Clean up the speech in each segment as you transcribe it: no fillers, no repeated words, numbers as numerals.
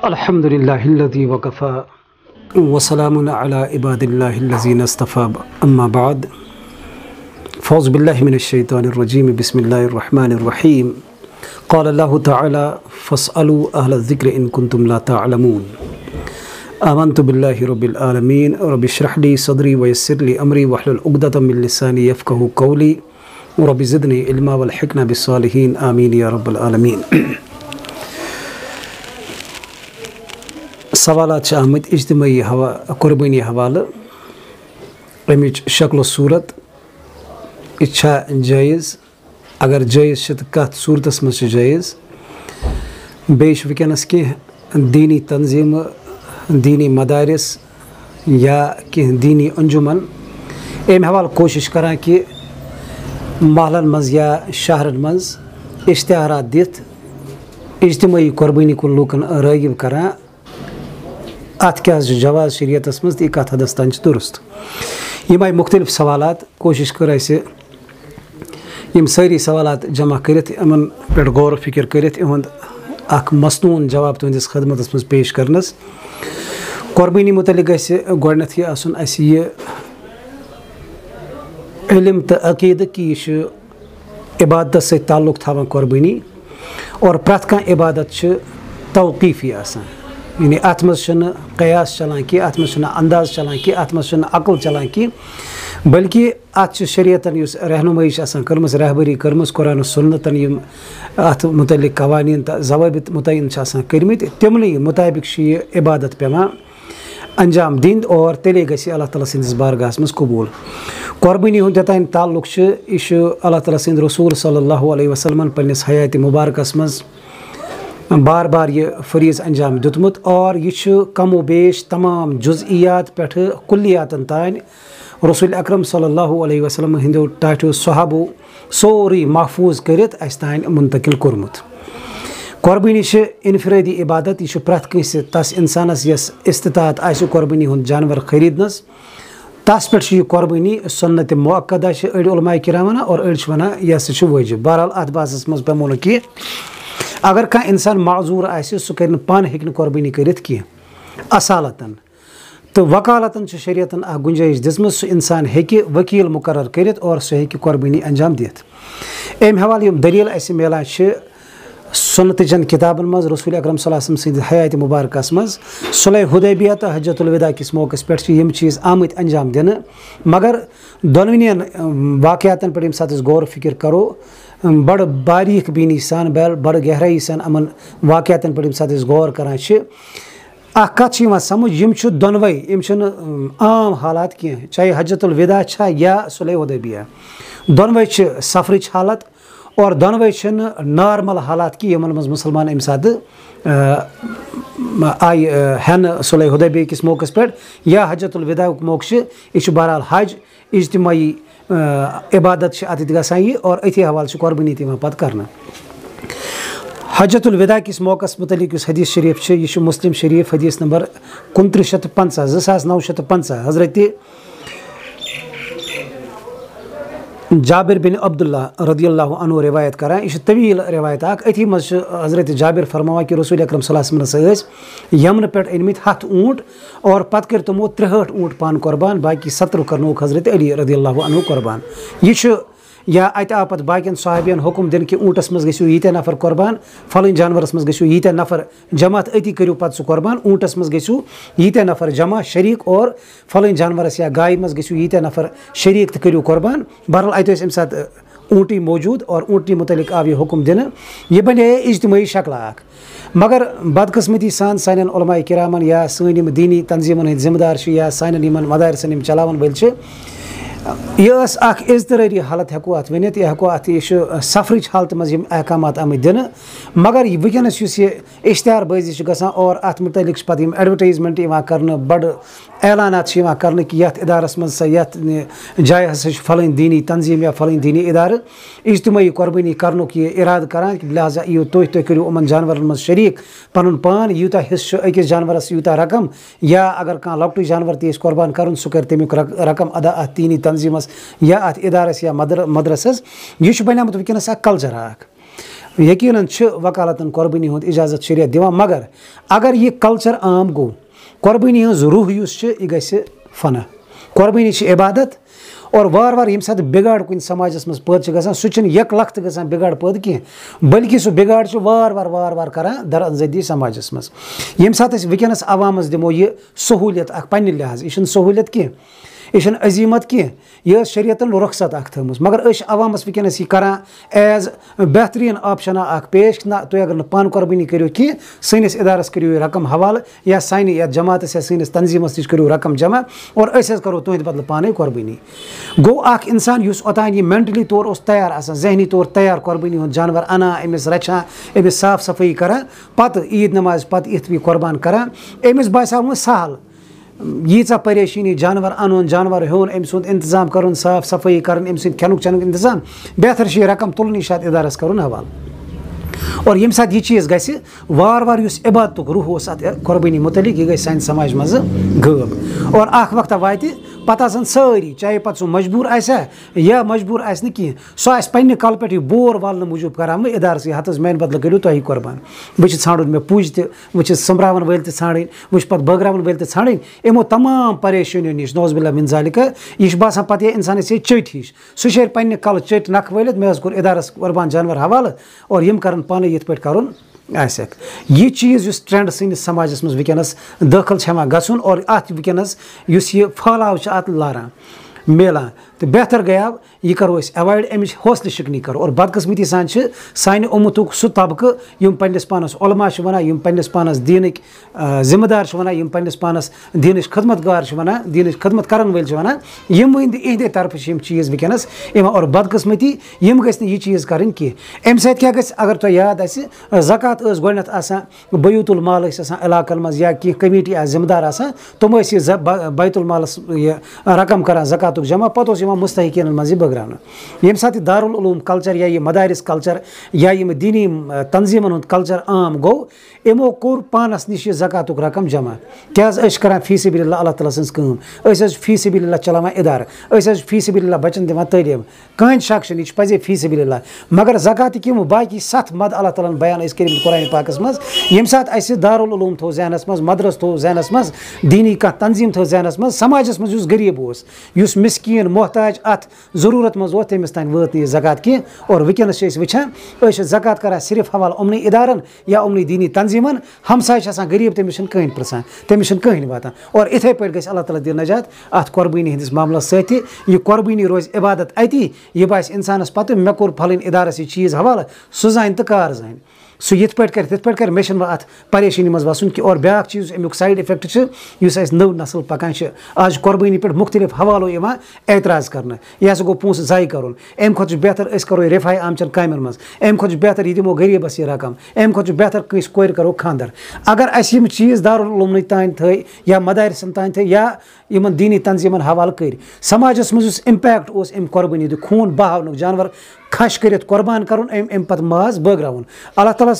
अल्हम्दुलिल्लाहिल्लज़ी वकफ़ा वसलामुन अला इबादिल्लाहिल्लज़ीना इस्तफ़ा अम्मा बाद फ़ौज़ु बिल्लाहि मिनश्शैतानिर्रजीम बिस्मिल्लाहिर्रहमानिर्रहीम क़ाल अल्लाहु तआला फ़स्अलू अहलज़्ज़िक्र इन कुन्तुम ला तअलमून आमन्तु बिल्लाहि रब्बिल आलमीन रब्बि इश्रह ली सदरी वयस्सिर ली अमरी वहलुल उक़दतम मिन लिसानी यफ़क़हू क़ौली रब्बि ज़िदनी इल्मा वल्हिक़्ना बिस्सालिहीन आमीन या रब्बल आलमीन। सवालात आमत इज्तिमाई कुर्बानी हवाले अमिच शक्ल सूरत इच्छा जायज़ अगर जायज़ तो कत सूरतस मज जायज़ बेश वनस कह दीनी तंजीम दीनी मदारिस या कह दीनी अंजुमन अम हवाले कोशिश करान कि महलन मज या शहरन मज इश्तिहारात दित इज्तिमाई कुर्बानी कुन लूकन रागिब करान अत क्या जवाज़ शरीयतस मज तो कत हदस तान दुरुस्त यम आई मुख्तलिफ सवालात कोशिश कर यम सारी सवालात जमा करित इमन पे गौर फिक्र करित इहुंद अख मसनून जवाब तुंदिस खदमतस मज पेश करनस। कुर्बानी मुतलिक गस्य गोडनेथ यह आसन अस यह इल्म तो अकीद कि यह इबादत से ताल्लुक थावन कुर्बानी और प्रत कह इबादत तौक़ीफ़ी आसान यानी अत मज कयास चलान कि अत मज अंदाज चलान कि अत मज अकल चलान कि बल्कि अत शरीयतन रहनुमाई कर्मस रहबरी कर्मस कुरान सुन्नतन यम अत मुतलिक कवानीन तो ज़वाबित मुतय्यन कर्मित तिमन मुताबिक यह इबादत पेवान अंजाम दिन और तेले गि अल्लाह ताला सन्दिस बारगाहस मज कबूल। कुर्बानी हुंद यतान ताल्लुक यह अल्लाह ताला सन्द रसूल सल्लल्लाहु अलैहि वसल्लम पन्निस हयात मुबारकस मज बार बार यह फरीज़ अंजाम दुतमुत और यह कमो बेश तमाम जुज़इयात पे कुल्लियातन तान रसूल अकरम सल्लल्लाहु अलैहि वसल्लम हिंदो टाठो सहाबो सोरी महफूज करित अस तान मुंतकिल कोरमुत। कुर्बानी इनफरादी इबादत यह प्रत कंस तस इंसानस यस इस्तिताअत आसि कुर्बानी हुंद जानवर खरीदनस तस पे यह कुर्बानी सुन्नत मुअक्कदा अड़ उलमाए किराम वनान और अड़ वनान यह सा वाजिब। बहरहाल अत बासस मज पेमो न कह अगर कह इंसान माजूर आसि सह कर पान हेकि कुर्बानी करित कह असालतन तो वकालतन शरीयतन गुंजाइश दिसमज सह इंसान हेकि वकील मुकर्रर करित और सह हेकि कुर्बानी अंजाम दित। अम हवाले यम दलील अस मिलान सुन्नत चंद किताबन मज रसूल अकरम सल्लल्लाहु अलैहि वसल्लम सन्द हयात मुबारकस मज सुलह हुदैबिया तो हज्जतुल विदा किस मौकस पे यम चीज़ आमत अंजाम दिन मगर दोनवनियन वाक़यातन पे सात गौर फिक्र करो बड़ बारीक बीनी सान बड़ गहराई सान अमन वाक़यातन पे सात गौर करान कत समझ यम दोनवे यम आम हालात कह चाहे हज्जतुल विदा या सुलह हुदैबिया दोनवे सफरच हालत और दोनवे नॉर्मल हालात कि यमन मज मुसलमान अम सात आय हन सुलह हुदैबिया किस मौकस पे या हज्जतुल विदा मौक़ यह बहरहाल हज इज्तिमाई इबादत अत गसान यह और अथी हवाले कुर्बानी पे कर हज्जतुल विदा किस मौकस मुतलिक हदीस शरीफ यह मुस्लिम शरीफ हदीस नंबर 2950 हज़रत जाबिर बिन अब्दुल्ला रदियल्लाहु अन्हु रिवायत करान यह तवील रिवायत अथी मज हज़रत जाबिर फरमावा कि रसूल अकरम सल्लल्लाहु अलैहि वसल्लम यमन पे अनमित 7 ऊँट और पत कर तमो 63 ऊँट पान कुर्बान बाकी 70 करनोक हज़रत अली रदियल्लाहु अन्हु कुर्बान। यह या अत आव पे बाकियन सहाबियन हुक्म दिन कि ऊँटस मज गो यीत्या नफर कुर्बान फलन जानवरस मज गो यीत्या नफर जमा अति करो पे सह कुर्बान ऊँटस मज गो यीत्या नफर जमा शरीक और फलन जानवरस या गाय मज गो यीत्या नफर शरीक तो करो कुर्बान। बहरहाल अत अम सात ऊँटी मौजूद और ऊँटनी मुतलिक आव यह हुक्म दिन यह बने इज्तिमाई शक्ल मगर बदकिस्मती सान सान उलमाए किरामन या सन दीनी तंजीमन हंद जिम्मेदार या सान मदारसन चलावन वल यह इज़तरारी हालत हेको अत वनित यह हेको अत सफरच हालत मज अहकामात आमत दिन मगर वनस इश्तिहार बाजी गसान और अत मुतलिक पे एडवर्टाइजमेंट कर बड़ ऐलानात कर कि ये इदारस मज ये जाय हसा फलन दीनी तंजीम या फलन दीनी इदार इज्तिमाई कुर्बानी करनुक यह इराद करान लिहाजा यो तुह करो उमन जानवर मज शरीक पन पान यूता हिस्स अकिस जानवरस यूता रकम या अगर कह लकटू जानवर तीस कुर्बान कर सह कर तमिक रकम अदा अत दीनी तंजीमस या अत इदारस या मदरसस यह बनियामत वनस कल्चर यकीनन वकालतन कुर्बानी हुंद इजाजत शरीयत दिवान मगर अगर यह कल्चर आम गो कुर्बानी हज रूह यह गस फना कुर्बानी इबादत और वार वार यम साथ बिगाड़ कुन समाजस मज पैद गसान सह यक लख्त गसान बिगाड़ पैद कह बल्कि सह बिगाड़ वार वार करान दरअंजदी समाजस मज यम साथ वनस अवामस दिमो यह सहूलियत पन्ने लिहाज यह सहूलियत कह यह अजीमत कह यह शरीयतन रुखसत थम मगर अवामस वनस यह करान एज बेहतरीन ऑप्शन पेश ना तुम अगर पान कुर्बानी करो कह सनिस इदारस करो रकम हवाले या सानि या जमात या सनिस तंजीमस नश करो रकम जमा और करो तुंद बदल पाने कुर्बानी गो इंसान ओतान यह मेंटली तौर तैयार आसान जहनी तौर तैयार कुर्बानी हुंद जानवर अना अमिस रछा अमिस साफ सफाई करान पत ईद नमाज पत इत भी कुर्बान करान अमिस बासाव सहल यीचा परेशानी जानवर अन जानवर हेन अम सुंद इंतजाम कर साफ सफाई कर अम सद खेनुक चनुक इंतजाम बेहतर यह रकम तुलन शायद इदारस कर हवाल और यम साथ यह चीज़ गि वार वार इबादत रूह कुर्बानी मुतलिक यह सान समाज मज गब और वक्त वात पता सारी चाहे पत् मजबूर या मजबूर कह सह पे कल पे बोर वालने मूजूब करान इदारस हतस मान बदल करो तुम कुर्बान बह ान मे पुज तह संभ्रावन वल ान वह पे बगरावन वल ान यमो तमाम परेशानियों नश नौज़बिल्लाह मिन ज़ालिका यह बासान पे इंसान चट हिश सह पे कल चट नख वलित मे कोर इदारस कुर्बान जानवर हवाले और यम कर पाने ये पे कर यह चीज़ ट्रेंड सनिस समाजस मज वनस दाखिल गन और अत वनस यह फहलाव अत लारान मिलान तो बेहतर गया यह करो अवॉइड अमिच हौसले शिकनी करो और बदकिस्मती सान सान उम्मतुक सह तबक़ यम पन्निस पानस उलमा वनान पन्निस पानस दीनक जिम्मेदार वनान पन्निस पानस दीनच खदमतगार वनान दीनच खदमत करन वल वनान यम इहदे तरफ चीज़ वनस और बदकिस्मती यम गस यह चीज़ करें कह अम क्या गस अगर तुम याद ज़कात गोडनथ आसान बैतुल माल इलाकन मज या कह कमेटी जिम्मेदार आसान तुम बैतुल मालस रकम करान ज़कातुक जमा पत मुस्तहिकीन मज बगरान ये साथ दारुल उलूम कल्चर या ये मदारिस कल्चर या यम दीनी तंजीमन हुंद कल्चर आम गो यमो कोर पानस निश ज़कातुक रकम जमा क्या करान फी सबिलिल्लाह अल्लाह ताला सन्स कम फी सबिलिल्लाह चलावान इदार फी सबिलिल्लाह बचन दिवान तालीम कहीं शक यह पजे फी सबिलिल्लाह मगर ज़कात यम बाकी 7 मद अल्लाह ताला बयान कर कुरान पाकस मज यम साथ दारुल उलूम थो जहनस मज मदरस थो जहनस मज दीनी कह तंजीम थो जहनस मज समाजस मज गरीब मिस्कीन मोहताज अत जरूरत मज वो तमिस तान वत ज़कात कह और वनस वचान ज़कात करान सिर्फ हवाल उमनी इदारन या उमनी दीनी तंजीमन हमसाय गरीब तमिस कहीं प्रसान तमिस कहीं वातान और इथे पे गई अल्लाह ताला दी नजात अत कुर्बानी हंदिस मामलस सती यह कुर्बानी रोज इबादत अति यह बास इंसानस पत मे कोर फलन इदारस यह चीज़ हवाले सह जान तो कार जान सह ये पे कर मे अत परेशानी मज वसन कि और ब्या चीज़ अमुक साइड इफेक्ट नव नस्ल पकान आज कुर्बानी पे मुख्तलिफ हवालों एतराज़ कर यह गो पोस जाय कर अम खुद बेहतर करो रिफाई आमचन कामन मज अम खुद बेहतर यह दिमो गरीबस यह रकम अम खुद बेहतर कंस कोर करो खानदर अगर यम चीज़ दारुल उलूमन तान थ या मदारिसन तान थ या इन दीनी तंजीमन हवाले कर समाजस मज इम्पैक्ट अम कुर्बानी खून बहावन जानवर खश कर कुर्बान कर पे माज बगरावन अल्लाह ताला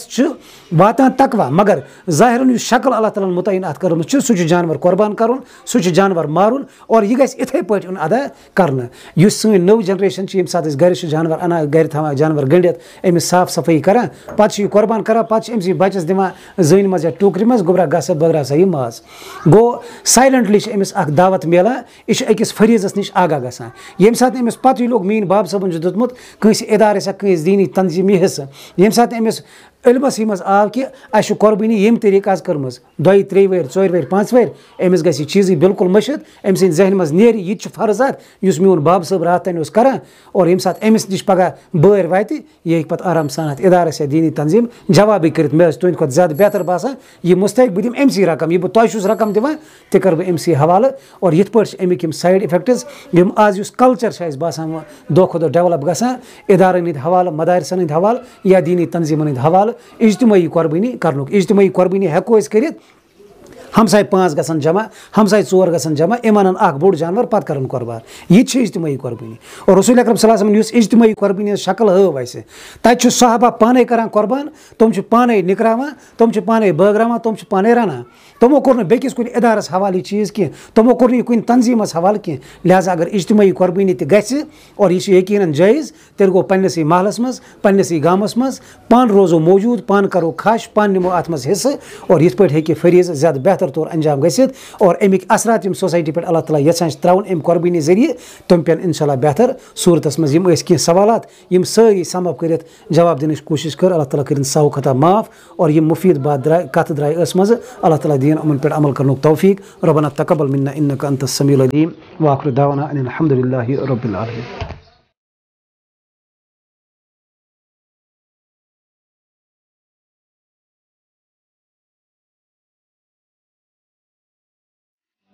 वातान तकवा मगर ज़ाहिरन शक्ल अल्लाह ताला मुतयन अत कर सह जानवर कुर्बान कर सह जानवर मारुन और यह गई इथे पे अदा कर सन नव जनरेशन ये सात गर जानवर अना गर था जानवर गंडित अमिस साफ सफाई करान पे कुर्बान करान पे अमस बचस दिवान जन मज या टोकरी मज गोबरा गस बगरा सा यह माज गो साइलेंटली अमिस दावत मिलान यह अकिस फरीजस नश आगा गसान ये सात अमिस पत लोग मीन बाब सबन दुतमुत कंस इदारे कंस दीनी तंजीमी हिस्स ये सात अमिस इल्मस मज आव कि अस कुर्बानी यम तरीक कर्म 2 3 वर 4 वर 5 वर अमिस गई चीज़ बिल्कुल मशिद अम सद जहन मज नेर यह फर्ज अस मोन बाब सब रात तन करान और ये सात अमिस नश पगह बर वात यह पे आराम सान इदारस या दीनी तंजीम जवाब कर मे तुंद खुद ज्यादा बेहतर बासान यह मुस्तक बह दिम अमसी रकम यह बह तुस रकम दिवान तह कर बह अमसी हवाले और ये पे अमिक साइड इफेक्ट्स यम आज कल्चर बासान दो खुद डेवलप गसान इदारन हंद हवाले मदारसन हंद हवाले या दीनी तंजीमन हंद हवाले इज्तिमाई कुर्बानी कर इज्तिमाई कुर्बानी हेको कर हमसाय 5 गसन जमा हमसाय 4 गसन जमा इन बोड़ जानवर पे कर कुर्बान यह इज्तिमाई कुर्बानी और रसूल अकरम सल्लल्लाहु अलैहि वसल्लम इज्तिमाई कुर्बानी शक्ल हव तब साहबा पाने करान कुर्बान तुम पाने निकरावान तुम पाने बगरावान तुम पाने रनान तमो कोर बेकिस कुन इदारस हवाले चीज़ की तमो कोर कुन तंजीमस हवाले की लिहाजा अगर इज्तिमाई कुर्बानी ते गछि और यह यकीनन जायज़ तेल गो पन्नसी महलस मज पन्नसी गामस मज पान रोजो मौजूद पान करो खाश पान निमो अत मज हिस्से और यथ पे हेकि फरीज ज़्यादा बेहतर तौर अंजाम गसित और अमिक असरात यम सोसाइटी पे अल्लाह ताला यछान त्राउन अम कुर्बानी जरिए तुम पेन इंशाल्लाह बेहतर सूरतस मज यम कह सवालात यम सारी समअप करित जवाब दिन कोशिश कर अल्लाह ताला करिन साउ खता माफ और यम मुफीद बात द्राय कत द्राय अस मज अल्लाह ताला दीन उमन पे अमल करनो तौफीक रब्बना तकब्बल मिन्ना इन्नका अंतस समीउल अलीम व आखिर दावाना अनिल हम्दुलिल्लाहि रब्बिल आलमीन।